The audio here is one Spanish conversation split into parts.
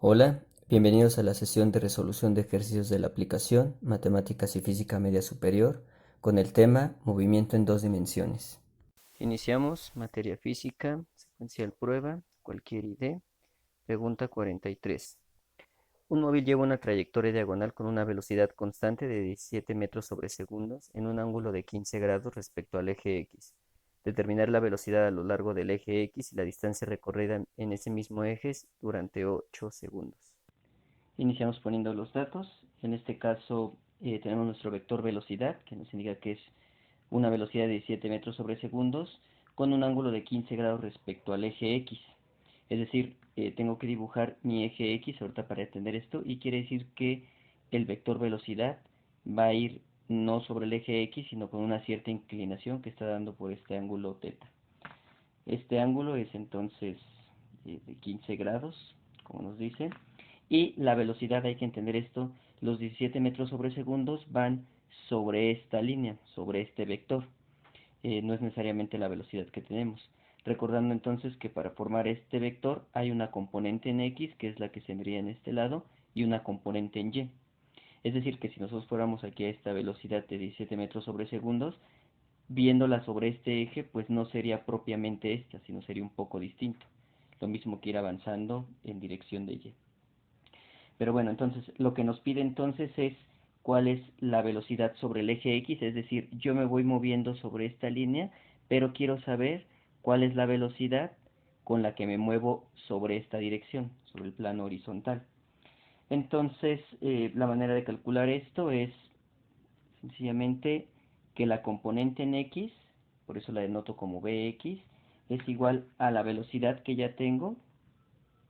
Hola, bienvenidos a la sesión de resolución de ejercicios de la aplicación Matemáticas y Física Media Superior con el tema Movimiento en dos dimensiones. Iniciamos materia física, secuencial prueba, cualquier ID, pregunta 43. Un móvil lleva una trayectoria diagonal con una velocidad constante de 17 metros sobre segundos en un ángulo de 15 grados respecto al eje X. Determinar la velocidad a lo largo del eje X y la distancia recorrida en ese mismo eje durante 8 segundos. Iniciamos poniendo los datos. En este caso tenemos nuestro vector velocidad, que nos indica que es una velocidad de 17 metros sobre segundos con un ángulo de 15 grados respecto al eje X. Es decir, tengo que dibujar mi eje X ahorita para entender esto, y quiere decir que el vector velocidad va a ir no sobre el eje X, sino con una cierta inclinación que está dando por este ángulo θ. Este ángulo es entonces de 15 grados, como nos dice, y la velocidad, hay que entender esto, los 17 metros sobre segundos van sobre esta línea, sobre este vector. No es necesariamente la velocidad que tenemos. Recordando entonces que para formar este vector hay una componente en X, que es la que se vería en este lado, y una componente en Y. Es decir, que si nosotros fuéramos aquí a esta velocidad de 17 metros sobre segundos, viéndola sobre este eje, pues no sería propiamente esta, sino sería un poco distinto. Lo mismo que ir avanzando en dirección de Y. Pero bueno, entonces lo que nos pide entonces es cuál es la velocidad sobre el eje X, es decir, yo me voy moviendo sobre esta línea, pero quiero saber cuál es la velocidad con la que me muevo sobre esta dirección, sobre el plano horizontal. Entonces, la manera de calcular esto es sencillamente que la componente en X, por eso la denoto como Bx, es igual a la velocidad que ya tengo,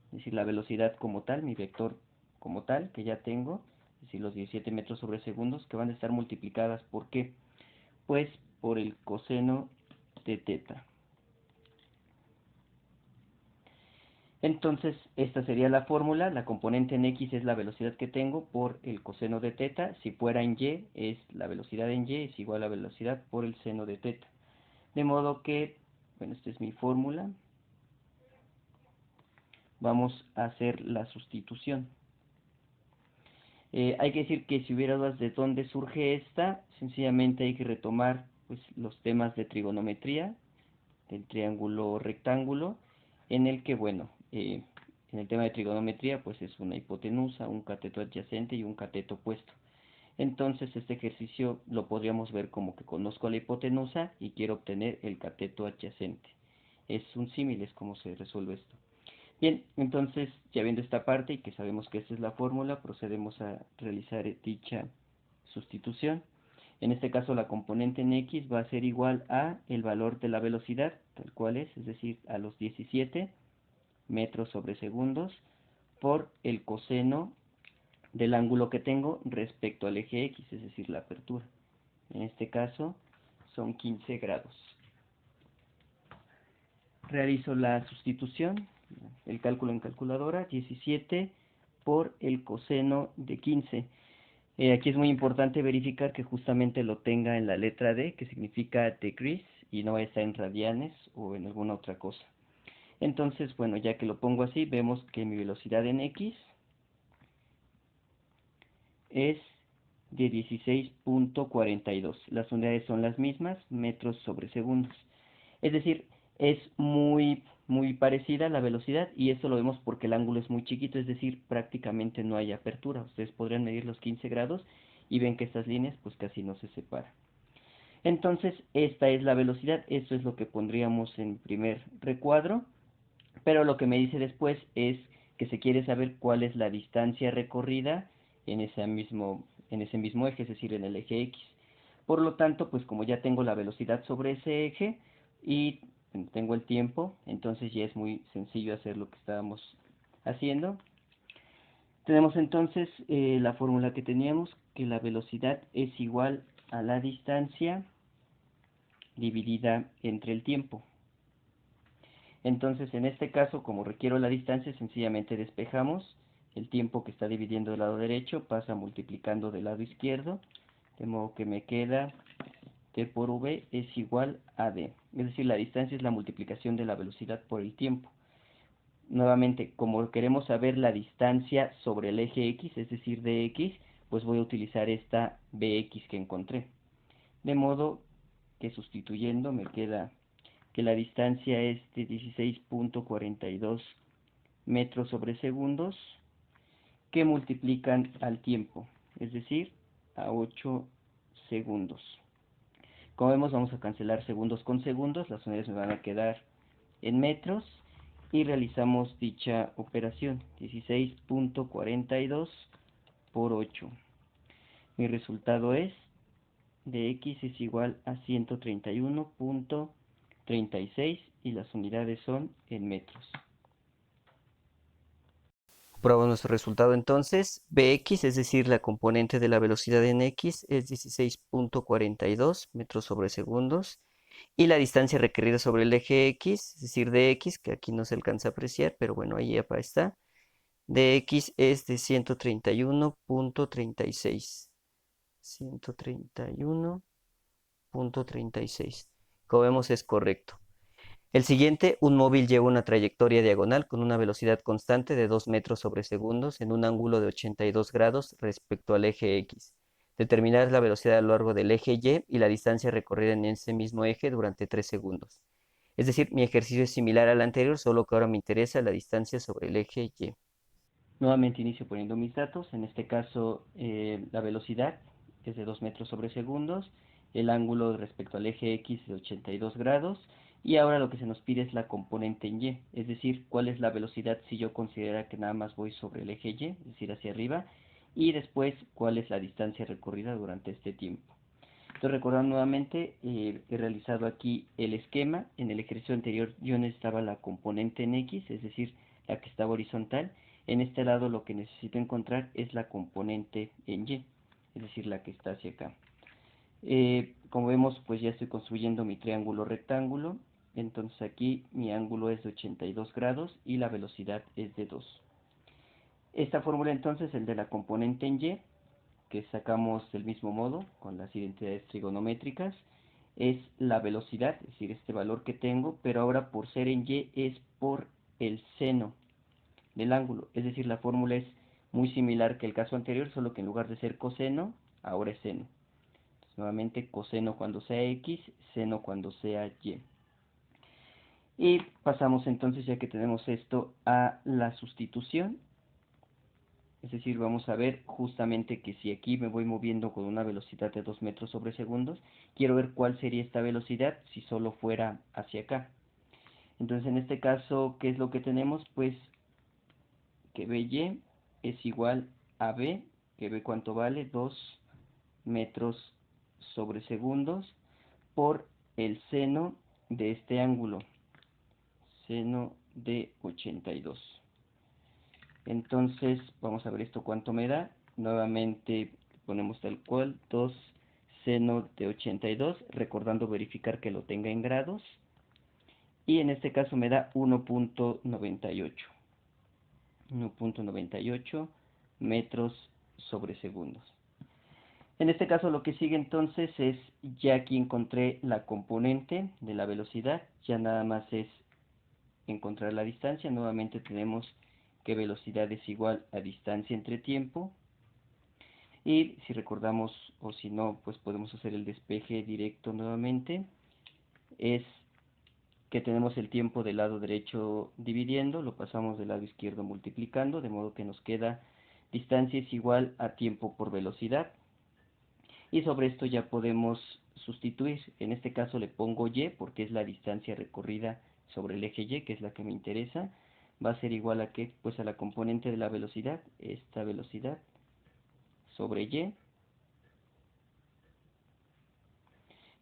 es decir, la velocidad como tal, mi vector como tal, que ya tengo, es decir, los 17 metros sobre segundos, que van a estar multiplicadas, ¿por qué? Pues por el coseno de θ. Entonces, esta sería la fórmula, la componente en X es la velocidad que tengo por el coseno de θ, si fuera en Y, es la velocidad en Y es igual a la velocidad por el seno de θ. De modo que, bueno, esta es mi fórmula, vamos a hacer la sustitución. Hay que decir que si hubiera dudas de dónde surge esta, sencillamente hay que retomar pues, los temas de trigonometría, del triángulo rectángulo, en el que, bueno, en el tema de trigonometría, pues es una hipotenusa, un cateto adyacente y un cateto opuesto. Entonces, este ejercicio lo podríamos ver como que conozco la hipotenusa y quiero obtener el cateto adyacente. Es un símil, es como se resuelve esto. Bien, entonces, ya viendo esta parte y que sabemos que esta es la fórmula, procedemos a realizar dicha sustitución. En este caso, la componente en X va a ser igual a el valor de la velocidad, tal cual es decir, a los 17 metros sobre segundos, por el coseno del ángulo que tengo respecto al eje X, es decir, la apertura. En este caso, son 15 grados. Realizo la sustitución, el cálculo en calculadora, 17 por el coseno de 15. Aquí es muy importante verificar que justamente lo tenga en la letra D, que significa degrees, y no está en radianes o en alguna otra cosa. Entonces, bueno, ya que lo pongo así, vemos que mi velocidad en X es de 16.42. Las unidades son las mismas, metros sobre segundos. Es decir, es muy parecida la velocidad, y esto lo vemos porque el ángulo es muy chiquito, es decir, prácticamente no hay apertura. Ustedes podrían medir los 15 grados y ven que estas líneas pues casi no se separan. Entonces, esta es la velocidad, esto es lo que pondríamos en primer recuadro, pero lo que me dice después es que se quiere saber cuál es la distancia recorrida en ese mismo eje, es decir, en el eje X. Por lo tanto, pues como ya tengo la velocidad sobre ese eje y tengo el tiempo, entonces ya es muy sencillo hacer lo que estábamos haciendo. Tenemos entonces la fórmula que teníamos, que la velocidad es igual a la distancia dividida entre el tiempo. Entonces, en este caso, como requiero la distancia, sencillamente despejamos. El tiempo que está dividiendo del lado derecho pasa multiplicando del lado izquierdo, de modo que me queda t por v es igual a d. Es decir, la distancia es la multiplicación de la velocidad por el tiempo. Nuevamente, como queremos saber la distancia sobre el eje X, es decir, dx, pues voy a utilizar esta bx que encontré. De modo que sustituyendo me queda que la distancia es de 16.42 metros sobre segundos, que multiplican al tiempo, es decir, a 8 segundos. Como vemos, vamos a cancelar segundos con segundos, las unidades me van a quedar en metros y realizamos dicha operación, 16.42 por 8. Mi resultado es de x es igual a 131.36 y las unidades son en metros. Probamos nuestro resultado entonces. Bx, es decir, la componente de la velocidad en x, es 16.42 metros sobre segundos. Y la distancia requerida sobre el eje x, es decir, dx, que aquí no se alcanza a apreciar, pero bueno, ahí ya está. Dx es de 131.36. 131.36. Como vemos es correcto. El siguiente, un móvil lleva una trayectoria diagonal con una velocidad constante de 2 metros sobre segundos en un ángulo de 82 grados respecto al eje X. Determinar la velocidad a lo largo del eje Y y la distancia recorrida en ese mismo eje durante 3 segundos. Es decir, mi ejercicio es similar al anterior, solo que ahora me interesa la distancia sobre el eje Y. Nuevamente inicio poniendo mis datos, en este caso la velocidad es de 2 metros sobre segundos, el ángulo respecto al eje X de 82 grados, y ahora lo que se nos pide es la componente en Y, es decir, cuál es la velocidad si yo considero que nada más voy sobre el eje Y, es decir, hacia arriba, y después cuál es la distancia recorrida durante este tiempo. Entonces, recordando nuevamente, he realizado aquí el esquema. En el ejercicio anterior yo necesitaba la componente en X, es decir, la que estaba horizontal. En este lado lo que necesito encontrar es la componente en Y, es decir, la que está hacia acá. Como vemos, pues ya estoy construyendo mi triángulo rectángulo. Entonces aquí mi ángulo es de 82 grados y la velocidad es de 2. Esta fórmula entonces, el de la componente en Y, que sacamos del mismo modo con las identidades trigonométricas, es la velocidad, es decir, este valor que tengo, pero ahora por ser en Y es por el seno del ángulo, es decir, la fórmula es muy similar que el caso anterior, solo que en lugar de ser coseno, ahora es seno. Entonces, nuevamente coseno cuando sea X, seno cuando sea Y. Y pasamos entonces, ya que tenemos esto, a la sustitución. Es decir, vamos a ver justamente que si aquí me voy moviendo con una velocidad de 2 metros sobre segundos, quiero ver cuál sería esta velocidad si solo fuera hacia acá. Entonces, en este caso, ¿qué es lo que tenemos? Pues que BY es igual a B, que B cuánto vale, 2 metros sobre segundos, por el seno de este ángulo, seno de 82. Entonces, vamos a ver esto cuánto me da. Nuevamente ponemos tal cual, 2 seno de 82, recordando verificar que lo tenga en grados. Y en este caso me da 1.98. 1.98 metros sobre segundos. En este caso lo que sigue entonces es, ya aquí encontré la componente de la velocidad, ya nada más es encontrar la distancia. Nuevamente tenemos que velocidad es igual a distancia entre tiempo, y si recordamos, o si no, pues podemos hacer el despeje directo nuevamente. Es que tenemos el tiempo del lado derecho dividiendo, lo pasamos del lado izquierdo multiplicando, de modo que nos queda distancia es igual a tiempo por velocidad, y sobre esto ya podemos sustituir. En este caso le pongo Y porque es la distancia recorrida sobre el eje Y, que es la que me interesa. Va a ser igual a ¿qué? Pues a la componente de la velocidad, esta velocidad sobre Y,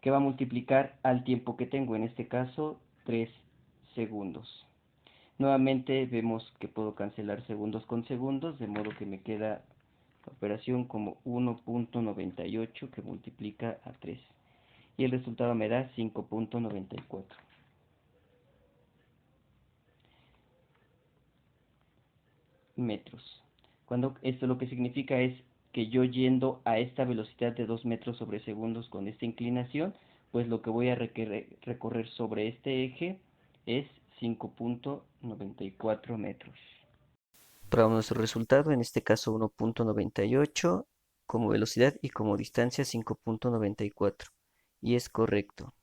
que va a multiplicar al tiempo que tengo, en este caso 3 segundos. Nuevamente vemos que puedo cancelar segundos con segundos, de modo que me queda la operación como 1.98 que multiplica a 3. Y el resultado me da 5.94 metros. Cuando esto lo que significa es que yo yendo a esta velocidad de 2 metros sobre segundos con esta inclinación, pues lo que voy a recorrer sobre este eje es 5.94 metros. Para nuestro resultado, en este caso 1.98 como velocidad y como distancia 5.94. Y es correcto.